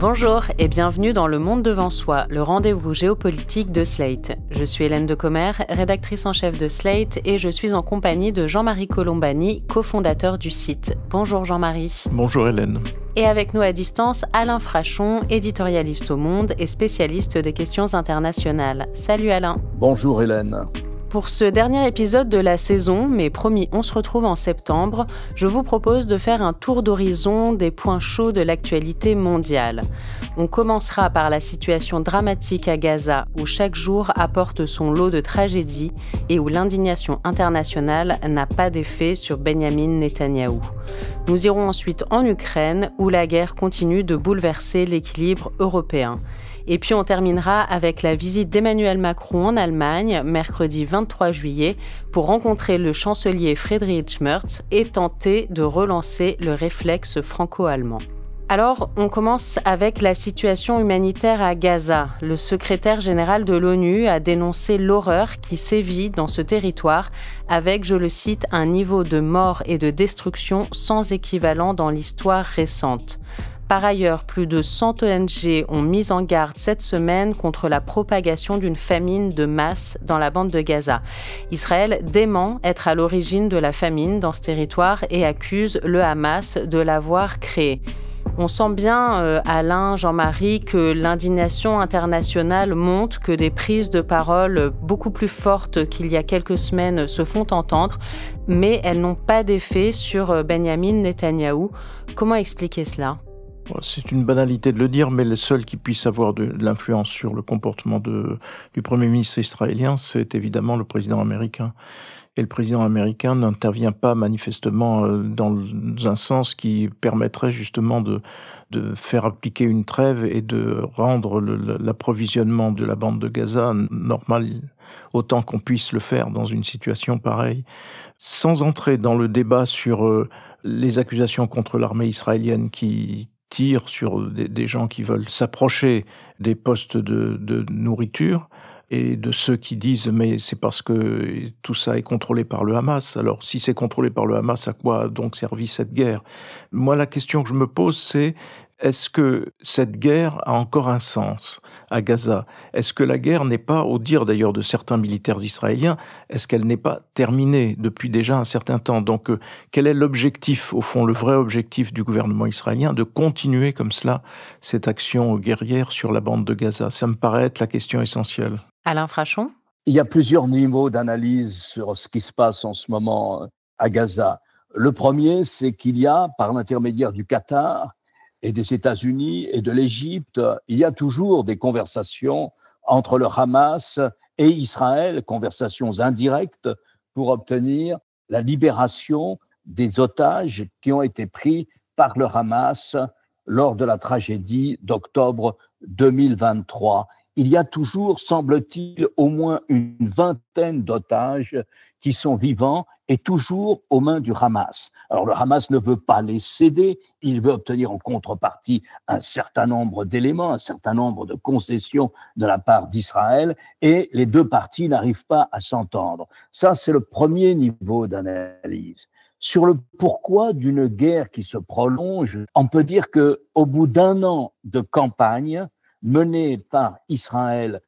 Bonjour et bienvenue dans Le Monde devant soi, le rendez-vous géopolitique de Slate. Je suis Hélène Decomer, rédactrice en chef de Slate et je suis en compagnie de Jean-Marie Colombani, cofondateur du site. Bonjour Jean-Marie. Bonjour Hélène. Et avec nous à distance, Alain Frachon, éditorialiste au Monde et spécialiste des questions internationales. Salut Alain. Bonjour Hélène. Pour ce dernier épisode de la saison, mais promis, on se retrouve en septembre, je vous propose de faire un tour d'horizon des points chauds de l'actualité mondiale. On commencera par la situation dramatique à Gaza, où chaque jour apporte son lot de tragédies et où l'indignation internationale n'a pas d'effet sur Benyamin Netanyahou. Nous irons ensuite en Ukraine, où la guerre continue de bouleverser l'équilibre européen. Et puis on terminera avec la visite d'Emmanuel Macron en Allemagne, mercredi 23 juillet, pour rencontrer le chancelier Friedrich Merz et tenter de relancer le réflexe franco-allemand. Alors, on commence avec la situation humanitaire à Gaza. Le secrétaire général de l'ONU a dénoncé l'horreur qui sévit dans ce territoire avec, je le cite, un niveau de mort et de destruction sans équivalent dans l'histoire récente. Par ailleurs, plus de 100 ONG ont mis en garde cette semaine contre la propagation d'une famine de masse dans la bande de Gaza. Israël dément être à l'origine de la famine dans ce territoire et accuse le Hamas de l'avoir créée. On sent bien, Alain, Jean-Marie, que l'indignation internationale monte, que des prises de parole beaucoup plus fortes qu'il y a quelques semaines se font entendre, mais elles n'ont pas d'effet sur Benyamin Netanyahou. Comment expliquer cela ? C'est une banalité de le dire, mais le seul qui puisse avoir de l'influence sur le comportement du Premier ministre israélien, c'est évidemment le président américain. Et le président américain n'intervient pas manifestement dans un sens qui permettrait justement de faire appliquer une trêve et de rendre l'approvisionnement de la bande de Gaza normal autant qu'on puisse le faire dans une situation pareille. Sans entrer dans le débat sur les accusations contre l'armée israélienne qui tire sur des gens qui veulent s'approcher des postes de nourriture et de ceux qui disent mais c'est parce que tout ça est contrôlé par le Hamas. Alors si c'est contrôlé par le Hamas, à quoi a donc servi cette guerre ? Moi, la question que je me pose, c'est est-ce que cette guerre a encore un sens à Gaza ? Est-ce que la guerre n'est pas, au dire d'ailleurs de certains militaires israéliens, est-ce qu'elle n'est pas terminée depuis déjà un certain temps ? Donc, quel est l'objectif, au fond, le vrai objectif du gouvernement israélien de continuer comme cela cette action guerrière sur la bande de Gaza ? Ça me paraît être la question essentielle. Alain Frachon ? Il y a plusieurs niveaux d'analyse sur ce qui se passe en ce moment à Gaza. Le premier, c'est qu'il y a, par l'intermédiaire du Qatar, et des États-Unis et de l'Égypte, il y a toujours des conversations entre le Hamas et Israël, conversations indirectes pour obtenir la libération des otages qui ont été pris par le Hamas lors de la tragédie d'octobre 2023. Il y a toujours, semble-t-il, au moins une vingtaine d'otages qui sont vivants et toujours aux mains du Hamas. Alors le Hamas ne veut pas les céder, il veut obtenir en contrepartie un certain nombre d'éléments, un certain nombre de concessions de la part d'Israël et les deux parties n'arrivent pas à s'entendre. Ça, c'est le premier niveau d'analyse. Sur le pourquoi d'une guerre qui se prolonge, on peut dire qu'au bout d'un an de campagne, menée par Israël,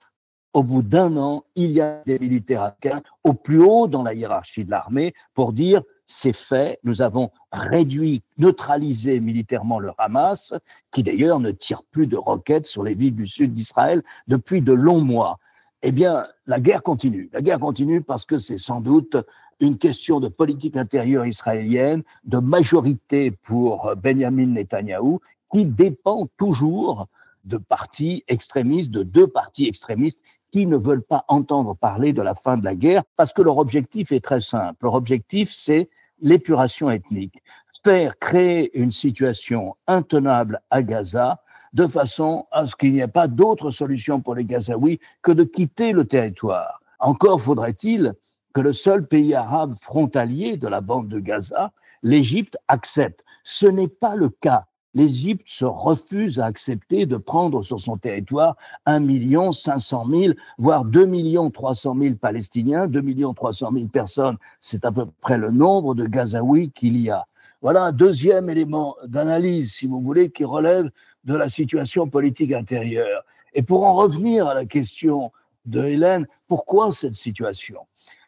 au bout d'un an, il y a des militaires américains au plus haut dans la hiérarchie de l'armée pour dire c'est fait, nous avons réduit, neutralisé militairement le Hamas, qui d'ailleurs ne tire plus de roquettes sur les villes du sud d'Israël depuis de longs mois. Eh bien, la guerre continue. La guerre continue parce que c'est sans doute une question de politique intérieure israélienne, de majorité pour Benyamin Netanyahou, qui dépend toujours de partis extrémistes, de deux partis extrémistes qui ne veulent pas entendre parler de la fin de la guerre parce que leur objectif est très simple. Leur objectif, c'est l'épuration ethnique. Faire créer une situation intenable à Gaza de façon à ce qu'il n'y ait pas d'autre solution pour les Gazaouis que de quitter le territoire. Encore faudrait-il que le seul pays arabe frontalier de la bande de Gaza, l'Égypte, accepte. Ce n'est pas le cas. L'Égypte se refuse à accepter de prendre sur son territoire 1 500 000, voire 2 300 000 Palestiniens, 2 300 000 personnes. C'est à peu près le nombre de Gazaouis qu'il y a. Voilà un deuxième élément d'analyse, si vous voulez, qui relève de la situation politique intérieure. Et pour en revenir à la question de Hélène, pourquoi cette situation ?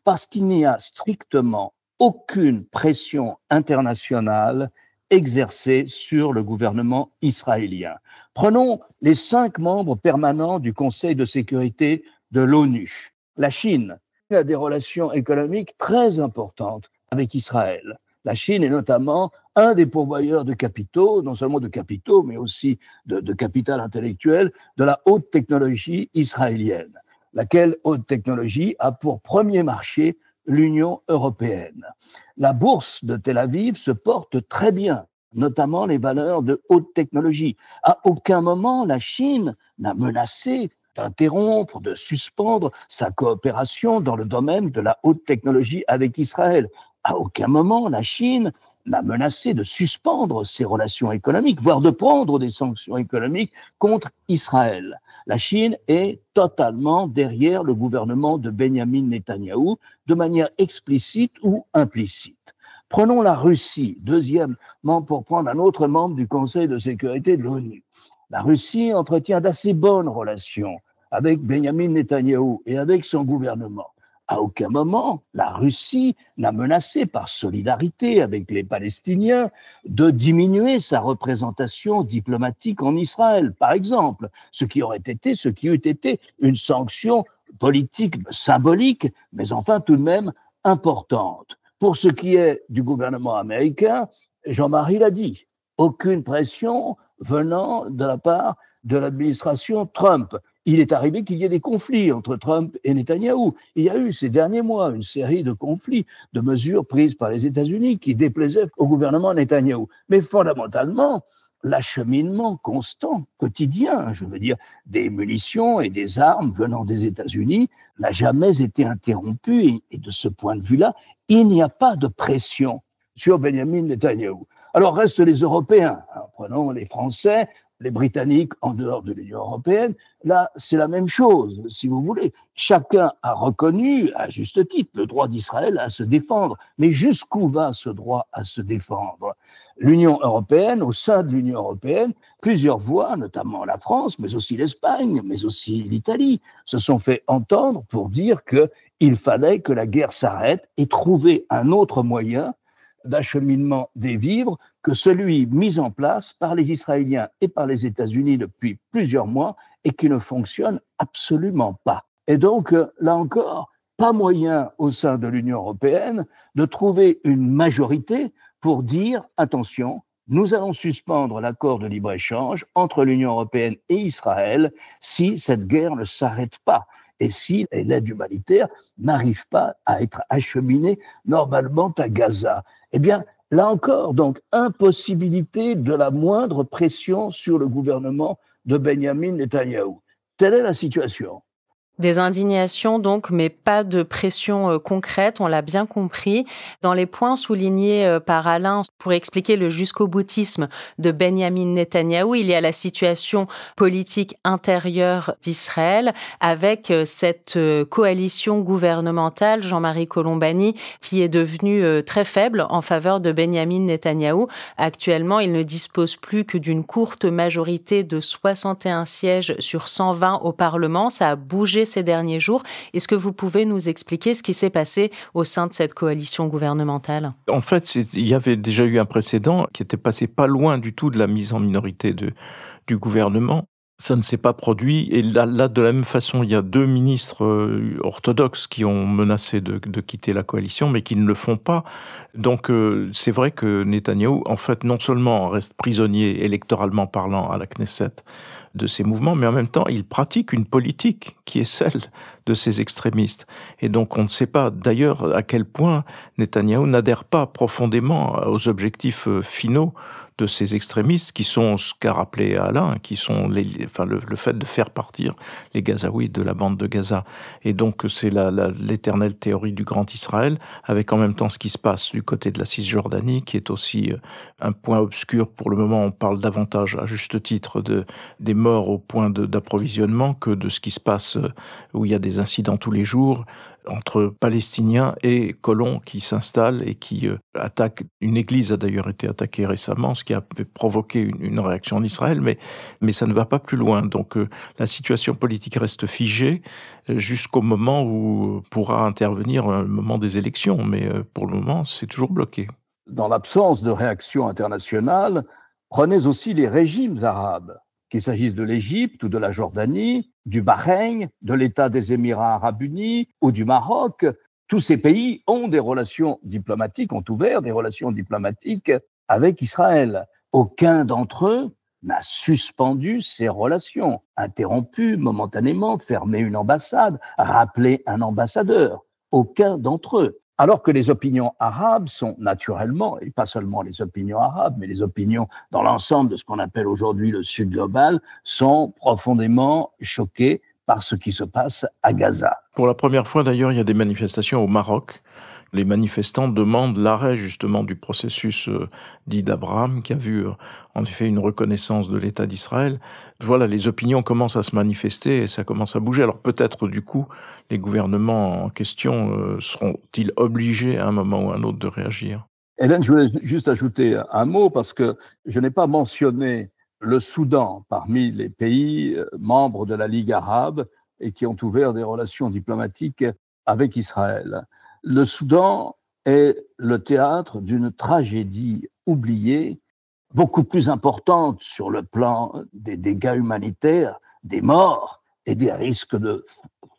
Parce qu'il n'y a strictement aucune pression internationale exercée sur le gouvernement israélien. Prenons les 5 membres permanents du Conseil de sécurité de l'ONU. La Chine a des relations économiques très importantes avec Israël. La Chine est notamment un des pourvoyeurs de capitaux, non seulement de capitaux, mais aussi de capital intellectuel, de la haute technologie israélienne, laquelle haute technologie a pour premier marché l'Union européenne. La bourse de Tel Aviv se porte très bien, notamment les valeurs de haute technologie. À aucun moment, la Chine n'a menacé d'interrompre, de suspendre sa coopération dans le domaine de la haute technologie avec Israël. À aucun moment, la Chine n'a menacé de suspendre ses relations économiques, voire de prendre des sanctions économiques contre Israël. La Chine est totalement derrière le gouvernement de Benyamin Netanyahou, de manière explicite ou implicite. Prenons la Russie, deuxièmement, pour prendre un autre membre du Conseil de sécurité de l'ONU. La Russie entretient d'assez bonnes relations avec Benyamin Netanyahou et avec son gouvernement. À aucun moment, la Russie n'a menacé, par solidarité avec les Palestiniens, de diminuer sa représentation diplomatique en Israël, par exemple, ce qui eût été une sanction politique symbolique, mais enfin tout de même importante. Pour ce qui est du gouvernement américain, Jean-Marie l'a dit, aucune pression venant de la part de l'administration Trump. Il est arrivé qu'il y ait des conflits entre Trump et Netanyahou. Il y a eu ces derniers mois une série de conflits, de mesures prises par les États-Unis qui déplaisaient au gouvernement Netanyahou. Mais fondamentalement, l'acheminement constant, quotidien, je veux dire, des munitions et des armes venant des États-Unis n'a jamais été interrompu. Et de ce point de vue-là, il n'y a pas de pression sur Benyamin Netanyahou. Alors restent les Européens. Alors, prenons les Français, les Britanniques en dehors de l'Union européenne. Là, c'est la même chose, si vous voulez. Chacun a reconnu, à juste titre, le droit d'Israël à se défendre. Mais jusqu'où va ce droit à se défendre ? L'Union européenne, au sein de l'Union européenne, plusieurs voix, notamment la France, mais aussi l'Espagne, mais aussi l'Italie, se sont fait entendre pour dire qu'il fallait que la guerre s'arrête et trouver un autre moyen d'acheminement des vivres que celui mis en place par les Israéliens et par les États-Unis depuis plusieurs mois et qui ne fonctionne absolument pas. Et donc, là encore, pas moyen au sein de l'Union européenne de trouver une majorité pour dire « attention, nous allons suspendre l'accord de libre-échange entre l'Union européenne et Israël si cette guerre ne s'arrête pas ». Et si l'aide humanitaire n'arrive pas à être acheminée normalement à Gaza. Eh bien, là encore, donc, impossibilité de la moindre pression sur le gouvernement de Benyamin Netanyahou. Telle est la situation. Des indignations donc, mais pas de pression concrète, on l'a bien compris. Dans les points soulignés par Alain pour expliquer le jusqu'au-boutisme de Benyamin Netanyahou, il y a la situation politique intérieure d'Israël avec cette coalition gouvernementale, Jean-Marie Colombani, qui est devenue très faible en faveur de Benyamin Netanyahou. Actuellement, il ne dispose plus que d'une courte majorité de 61 sièges sur 120 au Parlement. Ça a bougé ces derniers jours. Est-ce que vous pouvez nous expliquer ce qui s'est passé au sein de cette coalition gouvernementale ? En fait, il y avait déjà eu un précédent qui était passé pas loin du tout de la mise en minorité du gouvernement. Ça ne s'est pas produit. Et là, de la même façon, il y a 2 ministres orthodoxes qui ont menacé de quitter la coalition, mais qui ne le font pas. Donc, c'est vrai que Netanyahou, en fait, non seulement reste prisonnier électoralement parlant à la Knesset de ces mouvements, mais en même temps, il pratique une politique qui est celle de ces extrémistes. Et donc, on ne sait pas d'ailleurs à quel point Netanyahou n'adhère pas profondément aux objectifs finaux de ces extrémistes qui sont ce qu'a rappelé Alain, qui sont le fait de faire partir les Gazaouis de la bande de Gaza. Et donc, c'est l'éternelle théorie du Grand Israël, avec en même temps ce qui se passe du côté de la Cisjordanie, qui est aussi un point obscur pour le moment. On parle davantage, à juste titre, des morts au point d'approvisionnement que de ce qui se passe où il y a des incidents tous les jours entre Palestiniens et colons qui s'installent et qui attaquent. Une église a d'ailleurs été attaquée récemment, ce qui a provoqué une réaction en Israël, mais ça ne va pas plus loin. Donc la situation politique reste figée jusqu'au moment où pourra intervenir le moment des élections, mais pour le moment, c'est toujours bloqué. Dans l'absence de réaction internationale, prenez aussi les régimes arabes, qu'il s'agisse de l'Égypte ou de la Jordanie, du Bahreïn, de l'État des Émirats arabes unis ou du Maroc. Tous ces pays ont des relations diplomatiques, ont ouvert des relations diplomatiques avec Israël. Aucun d'entre eux n'a suspendu ces relations, interrompu momentanément, fermé une ambassade, rappelé un ambassadeur. Aucun d'entre eux. Alors que les opinions arabes sont naturellement, et pas seulement les opinions arabes, mais les opinions dans l'ensemble de ce qu'on appelle aujourd'hui le Sud global, sont profondément choquées par ce qui se passe à Gaza. Pour la première fois d'ailleurs, il y a des manifestations au Maroc. Les manifestants demandent l'arrêt justement du processus dit d'Abraham, qui a vu en effet une reconnaissance de l'État d'Israël. Voilà, les opinions commencent à se manifester et ça commence à bouger. Alors peut-être du coup, les gouvernements en question seront-ils obligés à un moment ou à un autre de réagir? Hélène, je voulais juste ajouter un mot parce que je n'ai pas mentionné le Soudan parmi les pays membres de la Ligue arabe et qui ont ouvert des relations diplomatiques avec Israël. Le Soudan est le théâtre d'une tragédie oubliée, beaucoup plus importante sur le plan des dégâts humanitaires, des morts et des risques de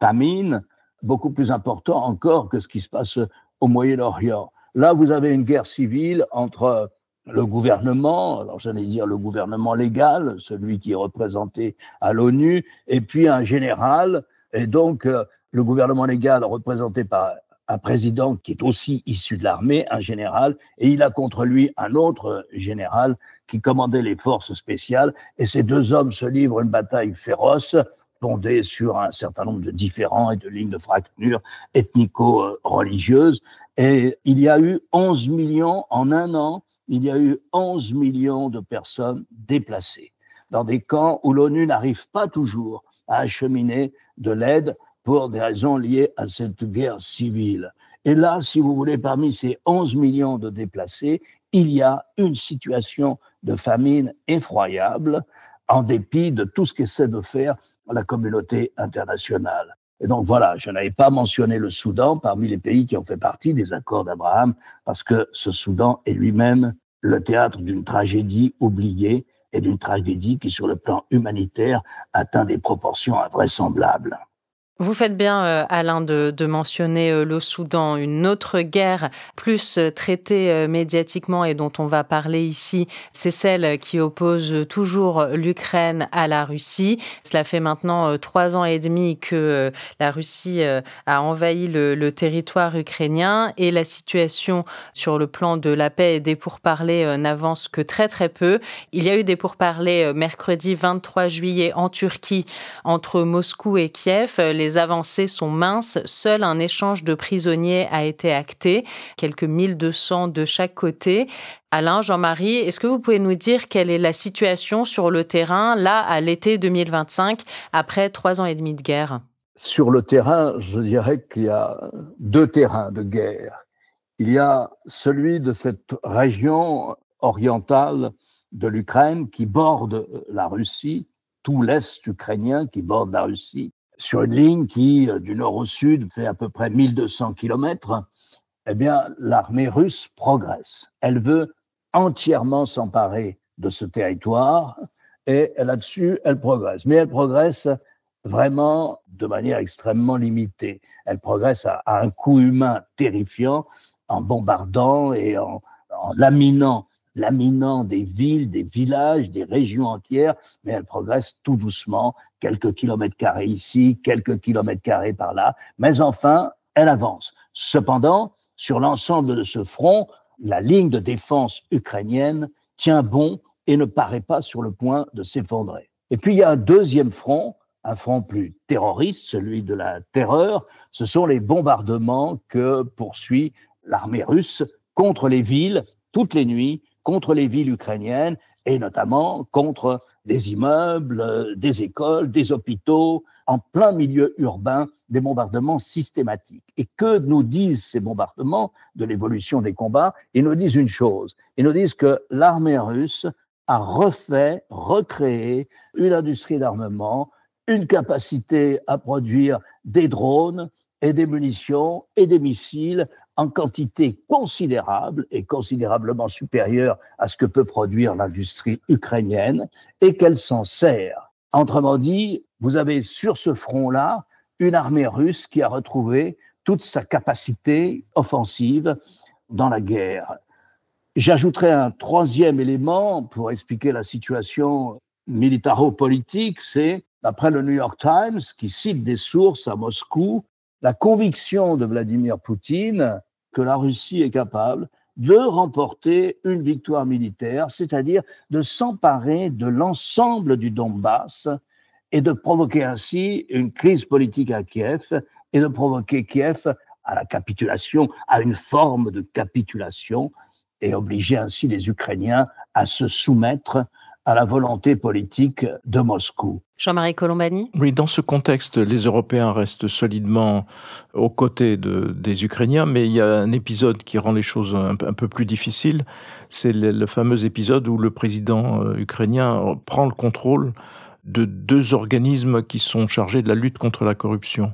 famine, beaucoup plus important encore que ce qui se passe au Moyen-Orient. Là, vous avez une guerre civile entre le gouvernement, alors j'allais dire le gouvernement légal, celui qui est représenté à l'ONU, et puis un général, et donc le gouvernement légal représenté par un président qui est aussi issu de l'armée, un général, et il a contre lui un autre général qui commandait les forces spéciales, et ces deux hommes se livrent une bataille féroce, fondée sur un certain nombre de différends et de lignes de fracture ethnico-religieuses, et il y a eu 11 millions, en un an, il y a eu 11 millions de personnes déplacées dans des camps où l'ONU n'arrive pas toujours à acheminer de l'aide pour des raisons liées à cette guerre civile. Et là, si vous voulez, parmi ces 11 millions de déplacés, il y a une situation de famine effroyable, en dépit de tout ce qu'essaie de faire la communauté internationale. Et donc voilà, je n'avais pas mentionné le Soudan parmi les pays qui ont fait partie des accords d'Abraham, parce que ce Soudan est lui-même le théâtre d'une tragédie oubliée et d'une tragédie qui, sur le plan humanitaire, atteint des proportions invraisemblables. Vous faites bien, Alain, de mentionner le Soudan. Une autre guerre plus traitée médiatiquement et dont on va parler ici, c'est celle qui oppose toujours l'Ukraine à la Russie. Cela fait maintenant 3 ans et demi que la Russie a envahi le territoire ukrainien et la situation sur le plan de la paix et des pourparlers n'avance que très très peu. Il y a eu des pourparlers mercredi 23 juillet en Turquie entre Moscou et Kiev. Les avancées sont minces. Seul un échange de prisonniers a été acté, quelques 1200 de chaque côté. Alain, Jean-Marie, est-ce que vous pouvez nous dire quelle est la situation sur le terrain, là, à l'été 2025, après 3 ans et demi de guerre? Sur le terrain, je dirais qu'il y a 2 terrains de guerre. Il y a celui de cette région orientale de l'Ukraine qui borde la Russie, tout l'est ukrainien qui borde la Russie, sur une ligne qui, du nord au sud, fait à peu près 1200 kilomètres. Eh bien, l'armée russe progresse. Elle veut entièrement s'emparer de ce territoire et là-dessus, elle progresse. Mais elle progresse vraiment de manière extrêmement limitée. Elle progresse à un coût humain terrifiant en bombardant et en laminant des villes, des villages, des régions entières, mais elle progresse tout doucement, quelques kilomètres carrés ici, quelques kilomètres carrés par là, mais enfin, elle avance. Cependant, sur l'ensemble de ce front, la ligne de défense ukrainienne tient bon et ne paraît pas sur le point de s'effondrer. Et puis, il y a un deuxième front, un front plus terroriste, celui de la terreur. Ce sont les bombardements que poursuit l'armée russe contre les villes, toutes les nuits, contre les villes ukrainiennes et notamment contre des immeubles, des écoles, des hôpitaux, en plein milieu urbain, des bombardements systématiques. Et que nous disent ces bombardements de l'évolution des combats? Ils nous disent une chose, ils nous disent que l'armée russe a recréé une industrie d'armement, une capacité à produire des drones et des munitions et des missiles en quantité considérable et considérablement supérieure à ce que peut produire l'industrie ukrainienne et qu'elle s'en sert. Autrement dit, vous avez sur ce front-là une armée russe qui a retrouvé toute sa capacité offensive dans la guerre. J'ajouterai un troisième élément pour expliquer la situation militaro-politique, c'est, d'après le New York Times, qui cite des sources à Moscou, la conviction de Vladimir Poutine que la Russie est capable de remporter une victoire militaire, c'est-à-dire de s'emparer de l'ensemble du Donbass et de provoquer ainsi une crise politique à Kiev et de provoquer Kiev à la capitulation, à une forme de capitulation et obliger ainsi les Ukrainiens à se soumettre à la volonté politique de Moscou. Jean-Marie Colombani? Oui, dans ce contexte, les Européens restent solidement aux côtés des Ukrainiens, mais il y a un épisode qui rend les choses un peu plus difficiles. C'est le fameux épisode où le président ukrainien prend le contrôle de 2 organismes qui sont chargés de la lutte contre la corruption.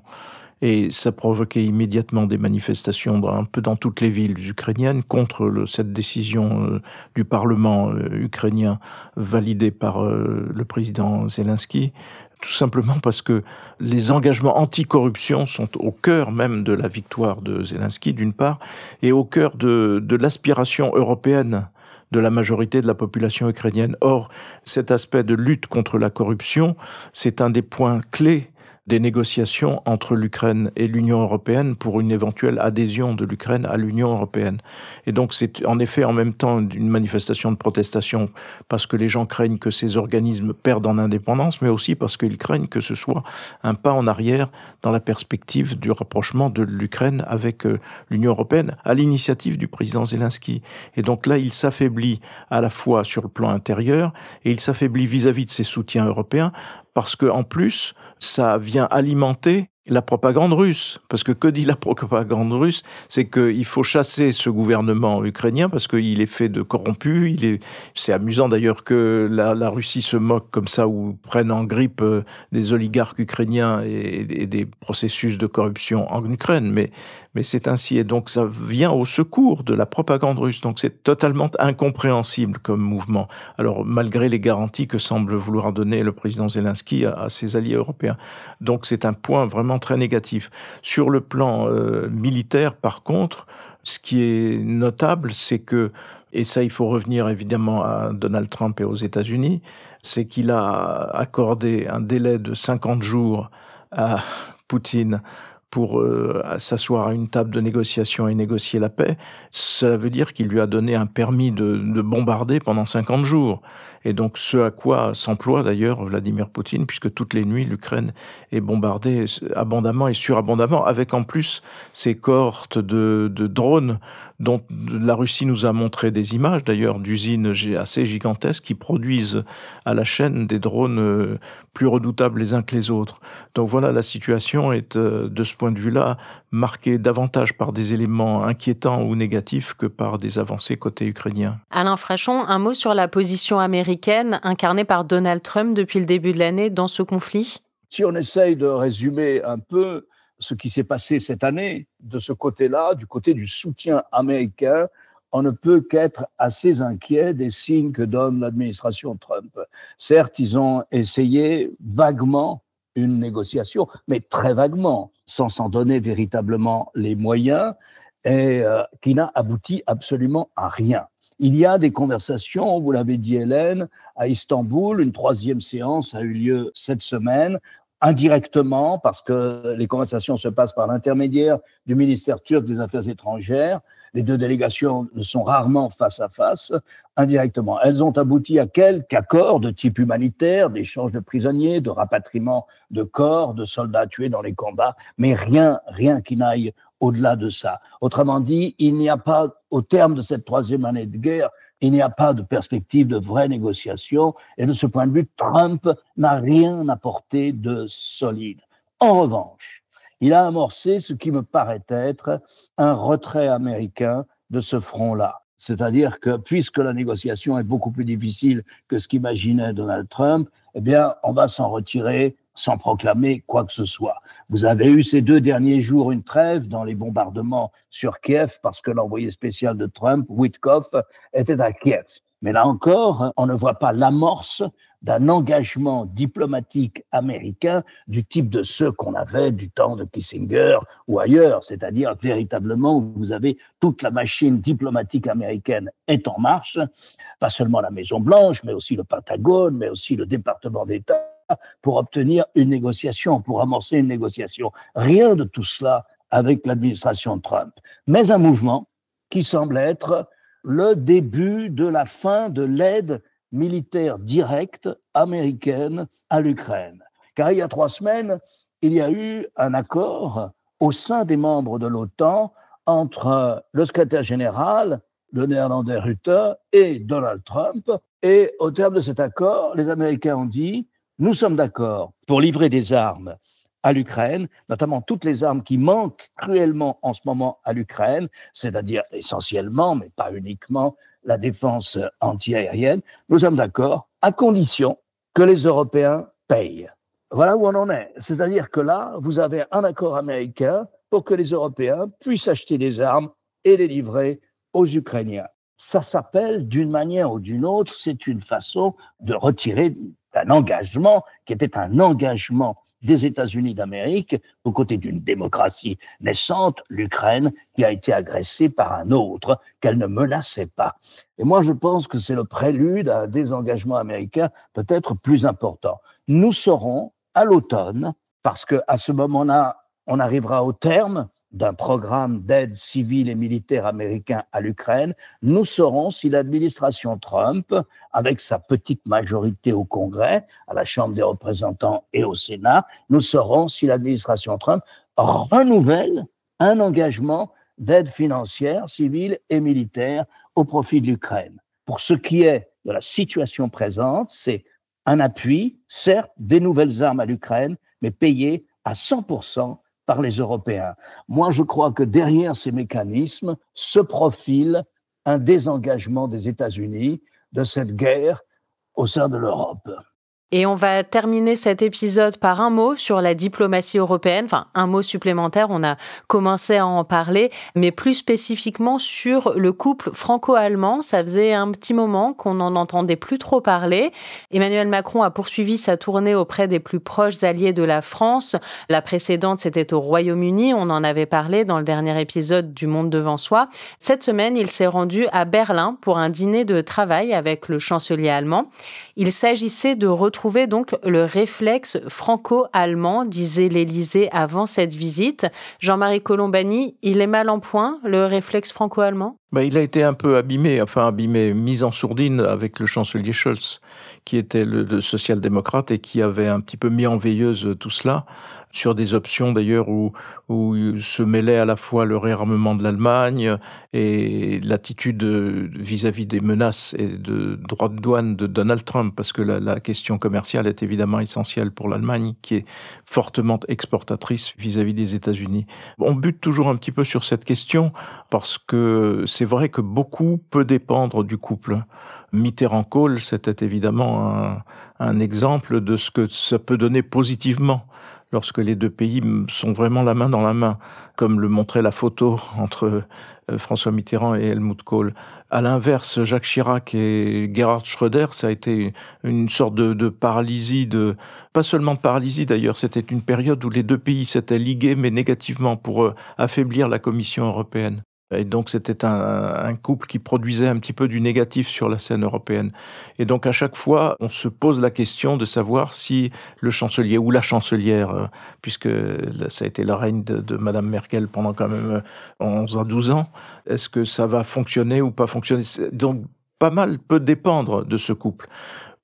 Et ça provoquait immédiatement des manifestations un peu dans toutes les villes ukrainiennes contre cette décision du Parlement ukrainien validée par le président Zelensky, tout simplement parce que les engagements anticorruption sont au cœur même de la victoire de Zelensky, d'une part, et au cœur de l'aspiration européenne de la majorité de la population ukrainienne. Or, cet aspect de lutte contre la corruption, c'est un des points clés des négociations entre l'Ukraine et l'Union européenne pour une éventuelle adhésion de l'Ukraine à l'Union européenne. Et donc c'est en effet en même temps une manifestation de protestation parce que les gens craignent que ces organismes perdent en indépendance, mais aussi parce qu'ils craignent que ce soit un pas en arrière dans la perspective du rapprochement de l'Ukraine avec l'Union européenne à l'initiative du président Zelensky. Et donc là, il s'affaiblit à la fois sur le plan intérieur et il s'affaiblit vis-à-vis de ses soutiens européens parce que en plus, ça vient alimenter la propagande russe. Parce que dit la propagande russe? C'est qu'il faut chasser ce gouvernement ukrainien parce qu'il est fait de corrompus. C'est amusant d'ailleurs que la Russie se moque comme ça ou prenne en grippe des oligarques ukrainiens et des processus de corruption en Ukraine. Mais c'est ainsi. Et donc ça vient au secours de la propagande russe. Donc c'est totalement incompréhensible comme mouvement. Alors malgré les garanties que semble vouloir donner le président Zelensky à ses alliés européens. Donc c'est un point vraiment très négatif. Sur le plan militaire, par contre, ce qui est notable, c'est que, et ça il faut revenir évidemment à Donald Trump et aux États-Unis, c'est qu'il a accordé un délai de 50 jours à Poutine pour s'asseoir à une table de négociation et négocier la paix. Ça veut dire qu'il lui a donné un permis de bombarder pendant 50 jours. Et donc ce à quoi s'emploie d'ailleurs Vladimir Poutine, puisque toutes les nuits l'Ukraine est bombardée abondamment et surabondamment, avec en plus ces cohortes de drones dont la Russie nous a montré des images, d'ailleurs d'usines assez gigantesques qui produisent à la chaîne des drones plus redoutables les uns que les autres. Donc voilà, la situation est de ce point de vue-là marquée davantage par des éléments inquiétants ou négatifs que par des avancées côté ukrainien. Alain Frachon, un mot sur la position américaine incarnée par Donald Trump depuis le début de l'année dans ce conflit? Si on essaye de résumer un peu ce qui s'est passé cette année, de ce côté-là, du côté du soutien américain, on ne peut qu'être assez inquiet des signes que donne l'administration Trump. Certes, ils ont essayé vaguement une négociation, mais très vaguement, sans s'en donner véritablement les moyens, et qui n'a abouti absolument à rien. Il y a des conversations, vous l'avez dit Hélène, à Istanbul, une 3e séance a eu lieu cette semaine, indirectement, parce que les conversations se passent par l'intermédiaire du ministère turc des Affaires étrangères. Les 2 délégations sont rarement face à face, indirectement. Elles ont abouti à quelques accords de type humanitaire, d'échange de prisonniers, de rapatriement de corps, de soldats tués dans les combats, mais rien qui n'aille au-delà de ça. Autrement dit, il n'y a pas, au terme de cette 3e année de guerre, Il n'y a pas de perspective de vraie négociation et de ce point de vue, Trump n'a rien apporté de solide. En revanche, il a amorcé ce qui me paraît être un retrait américain de ce front-là. C'est-à-dire que puisque la négociation est beaucoup plus difficile que ce qu'imaginait Donald Trump, eh bien, on va s'en retirer sans proclamer quoi que ce soit. Vous avez eu ces 2 derniers jours une trêve dans les bombardements sur Kiev parce que l'envoyé spécial de Trump, Witkoff, était à Kiev. Mais là encore, on ne voit pas l'amorce d'un engagement diplomatique américain du type de ceux qu'on avait du temps de Kissinger ou ailleurs, c'est-à-dire véritablement où vous avez toute la machine diplomatique américaine est en marche, pas seulement la Maison-Blanche, mais aussi le Pentagone, mais aussi le département d'État, pour obtenir une négociation, pour amorcer une négociation. Rien de tout cela avec l'administration Trump, mais un mouvement qui semble être le début de la fin de l'aide militaire directe américaine à l'Ukraine. Car il y a 3 semaines, il y a eu un accord au sein des membres de l'OTAN entre le secrétaire général, le néerlandais Rutte, et Donald Trump. Et au terme de cet accord, les Américains ont dit « Nous sommes d'accord pour livrer des armes à l'Ukraine, notamment toutes les armes qui manquent cruellement en ce moment à l'Ukraine, c'est-à-dire essentiellement, mais pas uniquement, la défense antiaérienne. Nous sommes d'accord à condition que les Européens payent. » Voilà où on en est. C'est-à-dire que là, vous avez un accord américain pour que les Européens puissent acheter des armes et les livrer aux Ukrainiens. Ça s'appelle, d'une manière ou d'une autre, c'est une façon de retirer un engagement qui était un engagement des États-Unis d'Amérique aux côtés d'une démocratie naissante, l'Ukraine, qui a été agressée par un autre qu'elle ne menaçait pas. Et moi, je pense que c'est le prélude à un désengagement américain peut-être plus important. Nous saurons à l'automne, parce qu'à ce moment-là, on arrivera au terme d'un programme d'aide civile et militaire américain à l'Ukraine, nous saurons si l'administration Trump, avec sa petite majorité au Congrès, à la Chambre des représentants et au Sénat, nous saurons si l'administration Trump renouvelle un engagement d'aide financière, civile et militaire au profit de l'Ukraine. Pour ce qui est de la situation présente, c'est un appui, certes, des nouvelles armes à l'Ukraine, mais payé à 100% par les Européens. Moi, je crois que derrière ces mécanismes se profile un désengagement des États-Unis de cette guerre au sein de l'Europe. Et on va terminer cet épisode par un mot sur la diplomatie européenne, enfin un mot supplémentaire, on a commencé à en parler, mais plus spécifiquement sur le couple franco-allemand. Ça faisait un petit moment qu'on n'en entendait plus trop parler. Emmanuel Macron a poursuivi sa tournée auprès des plus proches alliés de la France. La précédente, c'était au Royaume-Uni, on en avait parlé dans le dernier épisode du Monde devant soi. Cette semaine, il s'est rendu à Berlin pour un dîner de travail avec le chancelier allemand. Il s'agissait de retrouver donc le réflexe franco-allemand, disait l'Élysée avant cette visite. Jean-Marie Colombani, il est mal en point, le réflexe franco-allemand ? Il a été un peu abîmé, mis en sourdine avec le chancelier Scholz, qui était le social-démocrate et qui avait un petit peu mis en veilleuse tout cela, sur des options d'ailleurs où se mêlait à la fois le réarmement de l'Allemagne et l'attitude vis-à-vis des menaces et de droits de douane de Donald Trump, parce que la question commerciale est évidemment essentielle pour l'Allemagne, qui est fortement exportatrice vis-à-vis des États-Unis. On bute toujours un petit peu sur cette question, parce que c'est vrai que beaucoup peut dépendre du couple. Mitterrand-Kohl, c'était évidemment un exemple de ce que ça peut donner positivement lorsque les 2 pays sont vraiment la main dans la main, comme le montrait la photo entre François Mitterrand et Helmut Kohl. À l'inverse, Jacques Chirac et Gerhard Schröder, ça a été une sorte de paralysie, pas seulement de paralysie d'ailleurs, c'était une période où les 2 pays s'étaient ligués, mais négativement, pour affaiblir la Commission européenne. Et donc c'était un couple qui produisait un petit peu du négatif sur la scène européenne. Et donc à chaque fois, on se pose la question de savoir si le chancelier ou la chancelière, puisque ça a été le règne de Madame Merkel pendant quand même 11 à 12 ans, est-ce que ça va fonctionner ou pas fonctionner ? Donc pas mal peut dépendre de ce couple.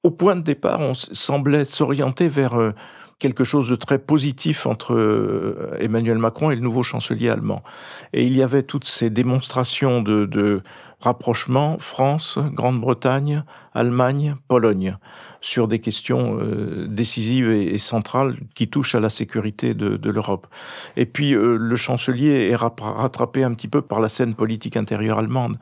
Au point de départ, on semblait s'orienter vers quelque chose de très positif entre Emmanuel Macron et le nouveau chancelier allemand. Et il y avait toutes ces démonstrations de rapprochement France, Grande-Bretagne, Allemagne, Pologne, sur des questions décisives et centrales qui touchent à la sécurité de l'Europe. Et puis le chancelier est rattrapé un petit peu par la scène politique intérieure allemande,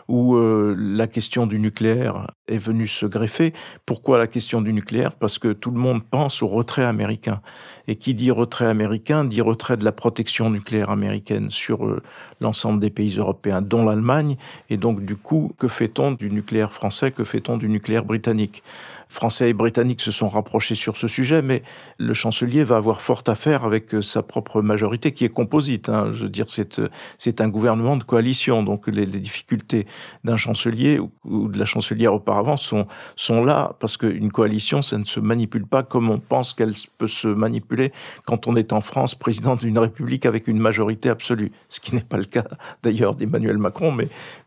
où la question du nucléaire est venue se greffer. Pourquoi la question du nucléaire ? Parce que tout le monde pense au retrait américain. Et qui dit retrait américain, dit retrait de la protection nucléaire américaine sur l'ensemble des pays européens, dont l'Allemagne. Et donc, du coup, que fait-on du nucléaire français ? Que fait-on du nucléaire britannique ? Français et Britanniques se sont rapprochés sur ce sujet, mais le chancelier va avoir fort à faire avec sa propre majorité, qui est composite. Hein. Je veux dire, c'est un gouvernement de coalition, donc les difficultés d'un chancelier ou de la chancelière auparavant sont là, parce qu'une coalition, ça ne se manipule pas comme on pense qu'elle peut se manipuler quand on est en France, président d'une république avec une majorité absolue. Ce qui n'est pas le cas d'ailleurs d'Emmanuel Macron,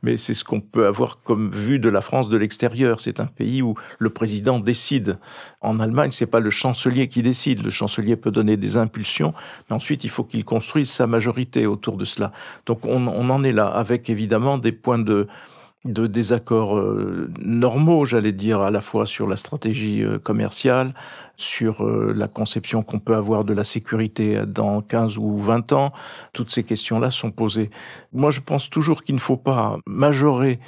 mais c'est ce qu'on peut avoir comme vue de la France de l'extérieur. C'est un pays où le président décide. En Allemagne, c'est pas le chancelier qui décide. Le chancelier peut donner des impulsions, mais ensuite il faut qu'il construise sa majorité autour de cela. Donc on en est là, avec évidemment des points de désaccords normaux, j'allais dire, à la fois sur la stratégie commerciale, sur la conception qu'on peut avoir de la sécurité dans 15 ou 20 ans. Toutes ces questions-là sont posées. Moi, je pense toujours qu'il ne faut pas majorer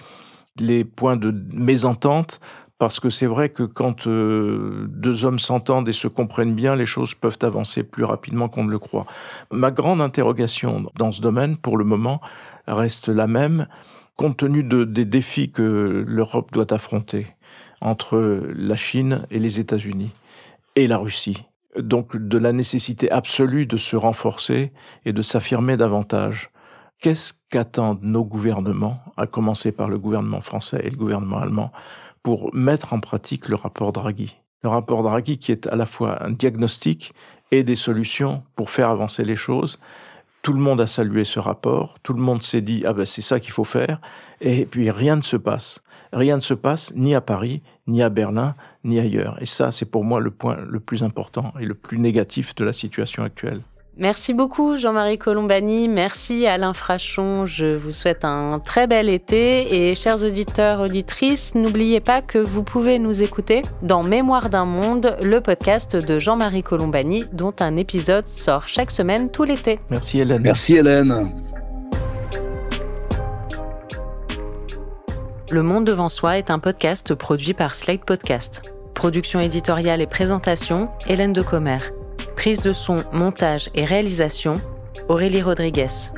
les points de mésentente, parce que c'est vrai que quand deux hommes s'entendent et se comprennent bien, les choses peuvent avancer plus rapidement qu'on ne le croit. Ma grande interrogation dans ce domaine, pour le moment, reste la même, compte tenu des défis que l'Europe doit affronter entre la Chine et les États-Unis et la Russie. Donc de la nécessité absolue de se renforcer et de s'affirmer davantage. Qu'est-ce qu'attendent nos gouvernements, à commencer par le gouvernement français et le gouvernement allemand, pour mettre en pratique le rapport Draghi? Le rapport Draghi qui est à la fois un diagnostic et des solutions pour faire avancer les choses. Tout le monde a salué ce rapport, tout le monde s'est dit « Ah ben c'est ça qu'il faut faire », et puis rien ne se passe. Rien ne se passe ni à Paris, ni à Berlin, ni ailleurs. Et ça, c'est pour moi le point le plus important et le plus négatif de la situation actuelle. Merci beaucoup Jean-Marie Colombani, merci Alain Frachon, je vous souhaite un très bel été et chers auditeurs, auditrices, n'oubliez pas que vous pouvez nous écouter dans Mémoire d'un monde, le podcast de Jean-Marie Colombani dont un épisode sort chaque semaine tout l'été. Merci Hélène. Merci Hélène. Le Monde devant soi est un podcast produit par Slate Podcast. Production éditoriale et présentation, Hélène Decomer. Prise de son, montage et réalisation, Aurélie Rodriguez.